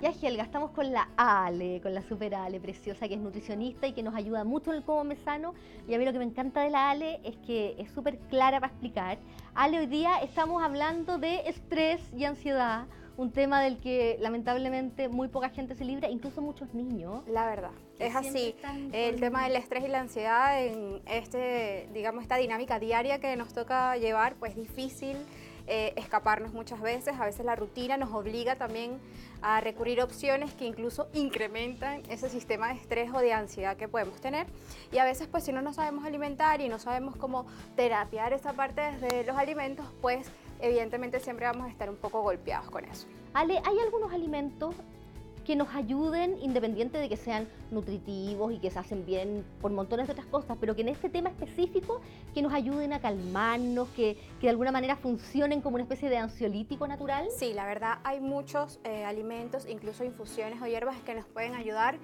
Ya, Helga, estamos con la Ale, con la super Ale preciosa, que es nutricionista y que nos ayuda mucho en el Como Sano. Y a mí lo que me encanta de la Ale es que es súper clara para explicar. Ale, hoy día estamos hablando de estrés y ansiedad, un tema del que lamentablemente muy poca gente se libra, incluso muchos niños. La verdad, es así. El tema del estrés y la ansiedad en digamos, esta dinámica diaria que nos toca llevar, pues difícil escaparnos muchas veces. A veces la rutina nos obliga también a recurrir a opciones que incluso incrementan ese sistema de estrés o de ansiedad que podemos tener. Y a veces, pues si no nos sabemos alimentar y no sabemos cómo terapiar esa parte desde los alimentos, pues evidentemente siempre vamos a estar un poco golpeados con eso. Ale, ¿hay algunos alimentos que nos ayuden, independiente de que sean nutritivos y que se hacen bien por montones de otras cosas, pero que en este tema específico, que nos ayuden a calmarnos, que de alguna manera funcionen como una especie de ansiolítico natural? Sí, la verdad hay muchos alimentos, incluso infusiones o hierbas que nos pueden ayudar,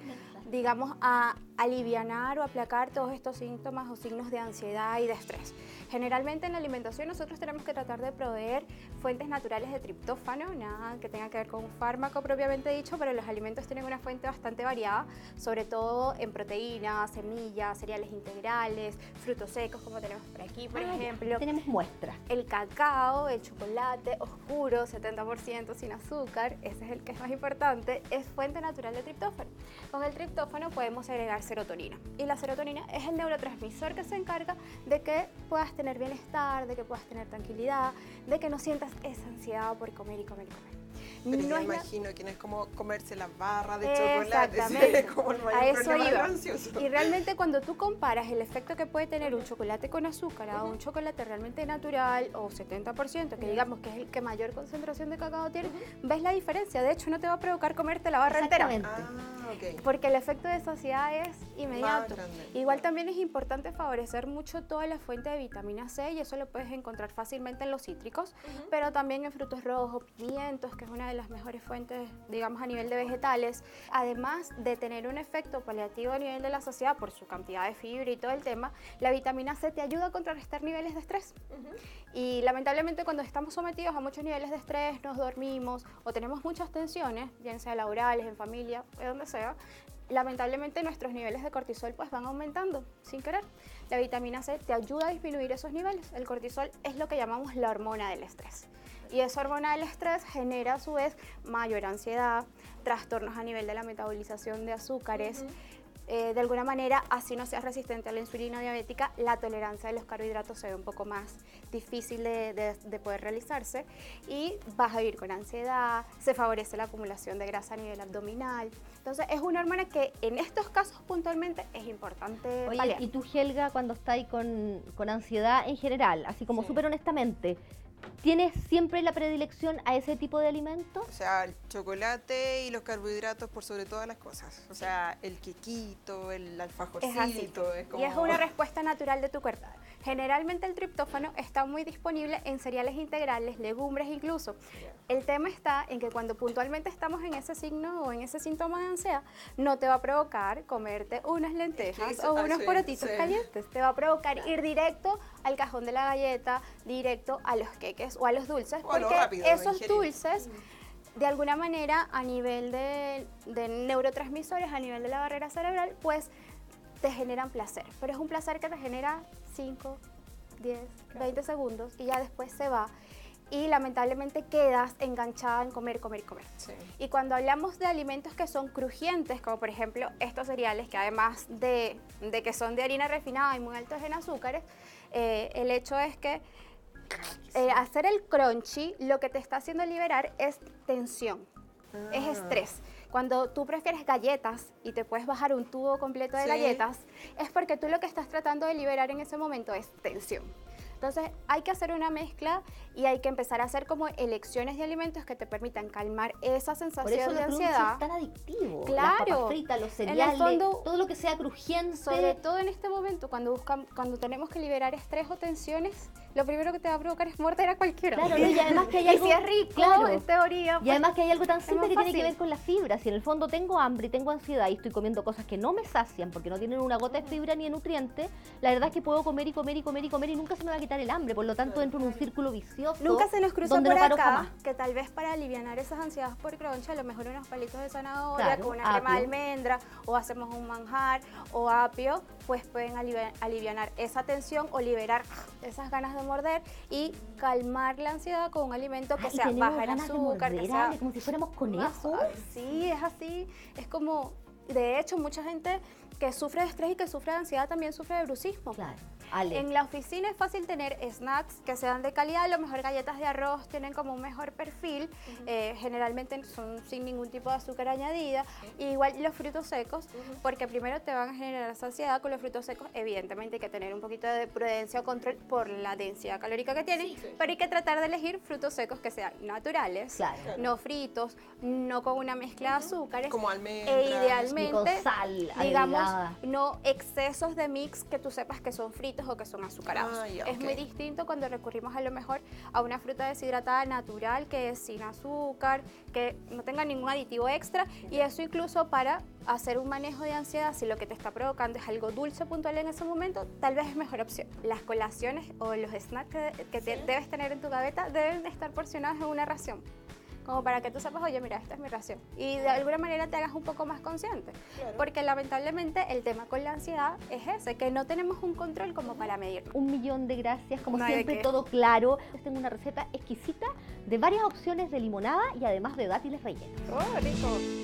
digamos, a alivianar o aplacar todos estos síntomas o signos de ansiedad y de estrés. Generalmente en la alimentación nosotros tenemos que tratar de proveer fuentes naturales de triptófano, nada que tenga que ver con un fármaco propiamente dicho, pero los alimentos tienen una fuente bastante variada, sobre todo en proteínas, semillas, cereales integrales, frutos secos como tenemos por aquí, por ejemplo. Tenemos muestras. El cacao, el chocolate oscuro, 70% sin azúcar, ese es el que es más importante, es fuente natural de triptófano. Con el triptófano podemos agregar serotonina y la serotonina es el neurotransmisor que se encarga de que puedas tener bienestar, de que puedas tener tranquilidad, de que no sientas esa ansiedad por comer y comer y comer. Pero No yo es imagino que no es como comerse las barras de chocolate, exactamente. es como el A mayor eso problema iba. del ansioso. Y realmente cuando tú comparas el efecto que puede tener un chocolate con azúcar a un chocolate realmente natural o 70%, que digamos que es el que mayor concentración de cacao tiene, ves la diferencia. De hecho, no te va a provocar comerte la barra entera. Ok. Porque el efecto de saciedad es inmediato. Más grande. Igual también es importante favorecer mucho toda la fuente de vitamina C y eso lo puedes encontrar fácilmente en los cítricos, pero también en frutos rojos, pimientos, que es una de las mejores fuentes, digamos, a nivel de vegetales. Además de tener un efecto paliativo a nivel de la saciedad por su cantidad de fibra y todo el tema, la vitamina C te ayuda a contrarrestar niveles de estrés. Y lamentablemente cuando estamos sometidos a muchos niveles de estrés, nos dormimos o tenemos muchas tensiones, bien sea laborales, en familia, de donde sea, lamentablemente nuestros niveles de cortisol pues van aumentando sin querer. La vitamina C te ayuda a disminuir esos niveles. El cortisol es lo que llamamos la hormona del estrés. Y esa hormona del estrés genera a su vez mayor ansiedad, trastornos a nivel de la metabolización de azúcares. De alguna manera, así no seas resistente a la insulina diabética, la tolerancia de los carbohidratos se ve un poco más difícil de poder realizarse y vas a vivir con ansiedad, se favorece la acumulación de grasa a nivel abdominal. Entonces, es una hormona que en estos casos puntualmente es importante Oye, paliar. y tú, Helga, cuando estás con ansiedad en general, así como súper honestamente, ¿tienes siempre la predilección a ese tipo de alimentos? O sea, el chocolate y los carbohidratos por sobre todas las cosas. O sea, el quequito, el alfajorcito. Es así. Es como... Y es una respuesta natural de tu cuerpo. Generalmente el triptófano está muy disponible en cereales integrales, legumbres incluso. El tema está en que cuando puntualmente estamos en ese signo o en ese síntoma de ansiedad, no te va a provocar comerte unas lentejas o unos porotitos calientes. Te va a provocar ir directo al cajón de la galleta, directo a los queques o a los dulces, porque esos dulces de alguna manera a nivel de neurotransmisores, a nivel de la barrera cerebral, pues te generan placer, pero es un placer que te genera 5, 10, 20 segundos y ya después se va y lamentablemente quedas enganchada en comer, comer, comer. Sí. Y cuando hablamos de alimentos que son crujientes, como por ejemplo estos cereales que además de que son de harina refinada y muy altos en azúcares, el hecho es que hacer el crunchy lo que te está haciendo liberar es tensión, es estrés. Cuando tú prefieres galletas y te puedes bajar un tubo completo de galletas, es porque tú lo que estás tratando de liberar en ese momento es tensión. Entonces hay que hacer una mezcla y hay que empezar a hacer como elecciones de alimentos que te permitan calmar esa sensación de ansiedad. Es tan adictivo. Claro. Las papas fritas, los cereales, fondo, todo lo que sea crujiente. Sobre todo en este momento, cuando tenemos que liberar estrés o tensiones, lo primero que te va a provocar es morder a cualquiera. Claro, ¿no? Y además que hay Y algo... si es rico, claro. en teoría, Y pues, además que hay algo tan es simple más que tiene que fácil. ver con la fibra. Si en el fondo tengo hambre y tengo ansiedad y estoy comiendo cosas que no me sacian porque no tienen una gota de fibra ni de nutriente, la verdad es que puedo comer y comer y comer y comer y nunca se me va a quitar el hambre. Por lo tanto, entro en un círculo vicioso. Nunca se nos cruza donde por no paro acá jamás. que tal vez para aliviar esas ansiedades por crunch, a lo mejor unos palitos de zanahoria Claro, con una crema de apio. almendra, o hacemos un manjar o apio, pues pueden aliviar esa tensión o liberar esas ganas de morder y calmar la ansiedad con un alimento que Ah, y sea tenemos baja en ganas de azúcar, que morder, sea Ale, como si fuéramos más conejos. suave. Sí, es así. Es como, de hecho, mucha gente que sufre de estrés y que sufre de ansiedad también sufre de brucismo. Claro, Ale. En la oficina es fácil tener snacks que sean de calidad, a lo mejor galletas de arroz tienen como un mejor perfil, generalmente son sin ningún tipo de azúcar añadida, igual los frutos secos, porque primero te van a generar saciedad con los frutos secos, evidentemente hay que tener un poquito de prudencia o control por la densidad calórica que tienen, pero hay que tratar de elegir frutos secos que sean naturales, Claro. no fritos, no con una mezcla de azúcares, Como almendras. e idealmente, Ni con sal digamos, agregada. no excesos de mix que tú sepas que son fritos o que son azucarados. Ah, ya, Es ok. muy distinto cuando recurrimos a lo mejor a una fruta deshidratada natural que es sin azúcar, que no tenga ningún aditivo extra, y eso incluso para hacer un manejo de ansiedad, si lo que te está provocando es algo dulce puntual en ese momento, tal vez es mejor opción. Las colaciones o los snacks debes tener en tu gaveta deben estar porcionados en una ración, como para que tú sepas, oye, mira, esta es mi ración. Y de alguna manera te hagas un poco más consciente. Porque lamentablemente el tema con la ansiedad es ese, que no tenemos un control como para medirlo. 1.000.000 de gracias, como No hay de siempre, qué. todo claro. Tengo una receta exquisita de varias opciones de limonada y además de dátiles rellenos. ¡Oh, rico!